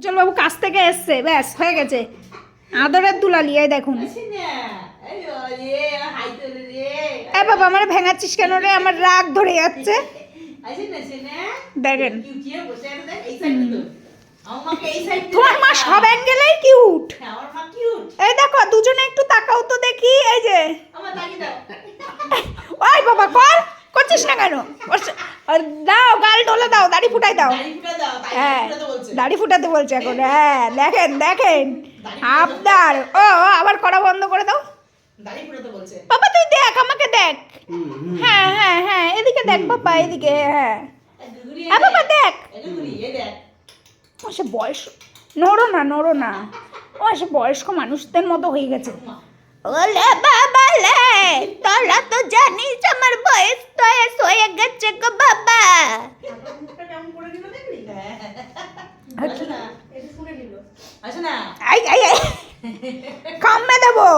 চল বাবু কাছ থেকে এসছে, ব্যাস হয়ে গেছে। আদরের দুলালি, এই দেখুন। এ বাবা আমার ভেঙাচ্ছিস কেন রে, আমার রাগ ধরে যাচ্ছে। দেখেন তোমার মা সব অ্যাঙ্গেলেই কিউট। এই দেখো দুজনে একটু তাকাও তো দেখি, এই যে ওই বাবা কর করছিস না কেন, দাও গাল ঢোলে দাও, দাড়ি ফুটাই দাও। হ্যাঁ দাড়ি ফুটাতে বলছে এখন, হ্যাঁ দেখেন দেখেন আবদার। ও আবার করা বন্ধ করে দাও। বাবা তুই দেখ আমাকে দেখ, হ্যাঁ হ্যাঁ হ্যাঁ এদিকে দেখ বাবা, এদিকে, হ্যাঁ বাবা দেখ। ও সে বয়স, নড়ো না নড়ো না, ও সে বয়স্ক মানুষদের মতো হয়ে গেছে। ওলে বাবা লে, তোরা তো জানিস আমার বয়স হয়ে গেছে গো বাবা। কামড়ে দেবো,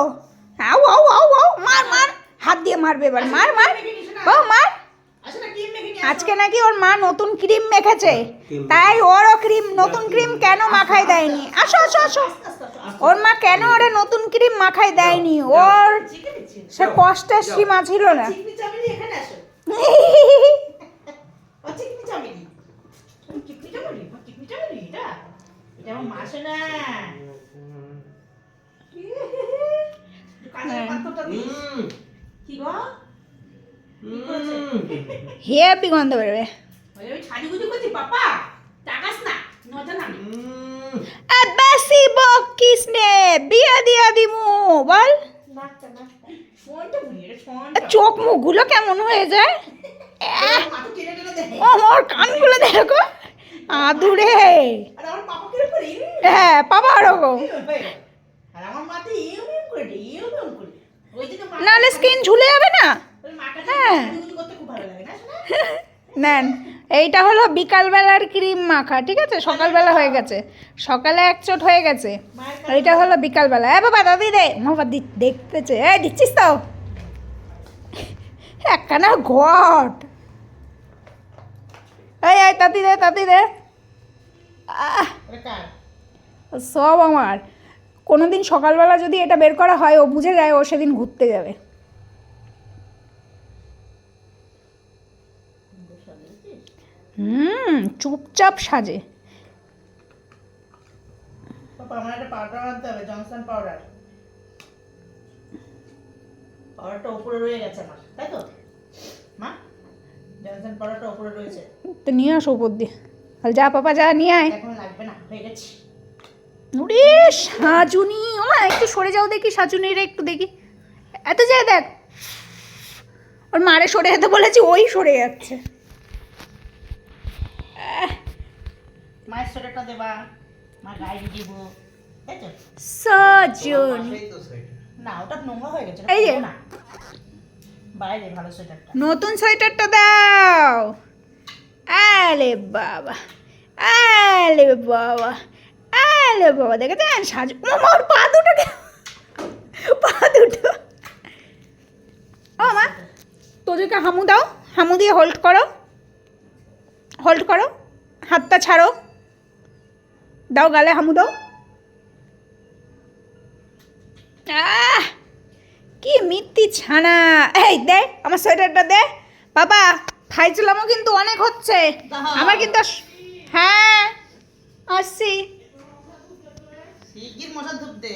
আউ আউ আউ আউ, মার মার, হাত দিয়ে মারবে এবার, মার মার ও মার। আজকে নাকি ওর মা নতুন ক্রিম মেখেছে, তাই ওরও ক্রিম, নতুন ক্রিম কেন মাখাই দেয়নি, আসো আসো আসো। ওর মা কেন ওরে নতুন ক্রিম মাখাই দেয়নি, ওর সে কষ্টের সীমা ছিল না। হেপি গন্ধ বেরোবে। বেশি বকিস নে, বিয়ে দিয়া দিমু বল। চোখ মুখগুলো কেমন হয়ে যায়, আমার কানগুলো দেখো আদুরে, হ্যাঁ পাপা ওরকম, নাহলে স্কিন ঝুলে যাবে না। হ্যাঁ নেন, এইটা হলো বিকালবেলার ক্রিম মাখা, ঠিক আছে, সকালবেলা হয়ে গেছে, সকালে এক চোট হয়ে গেছে, এইটা হলো বিকালবেলা। এ বাবা দাদি দে, বাবা দেখতেছে, এই দিচ্ছিস তো একখানা ঘট, এই এই তাতি দে তাতি দে, সব আমার। কোনোদিন সকালবেলা যদি এটা বের করা হয়, ও বুঝে যায় ও সেদিন ঘুরতে যাবে। চুপচাপ সাজে। পাউডারটা উপরে রয়ে গেছে আমার, তাই তো মা, জনসন পাউডারটা উপরে রয়েছে, তো নিয়ে আসো উপর দিয়ে, যা পাপা যা নিয়ে আয়। এখন লাগবে না, হয়ে গেছে। ওরে সাজুনি, ওমা একটু সরে যাও দেখি, সাজুনি রে একটু দেখি, এত যায় দেখ, ওর মারে সরে যেতে বলেছি, ওই সরে যাচ্ছে। মায়ের সোয়েটারটা দেবা, মা গায়ে দিব, তাই তো সাজুনি, না ওটা নোংরা হয়ে গেছে, এই যে না বাইরে ভালো সোয়েটারটা, নতুন সোয়েটারটা দাও। আলে বাবা, আলে বাবা, আলে বাবা, দেখেছেন সাজু, ওর পা দুটো, পা দুটো। ও মা তোদেরকে হামু দাও, হামু দিয়ে হোল্ড করো, হোল্ড করো, হাতটা ছাড়ো, দাও গালে হামু দাও। কি মিথ্যি ছানা, এই দে আমার সোয়েটারটা দে বাবা, ফাইজলামও কিন্তু অনেক হচ্ছে আমার কিন্তু। হ্যাঁ আসছি, শিগগির মশা ধূপ দে।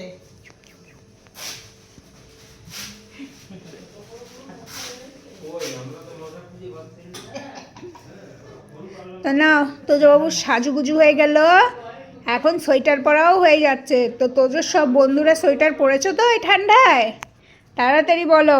তো না তোজবাবু সাজুগুজু হয়ে গেল, এখন সোয়েটার পরাও হয়ে যাচ্ছে। তো তোজোর সব বন্ধুরা সোয়েটার পরেছো তো এই ঠান্ডায়, তাড়াতাড়ি বলো।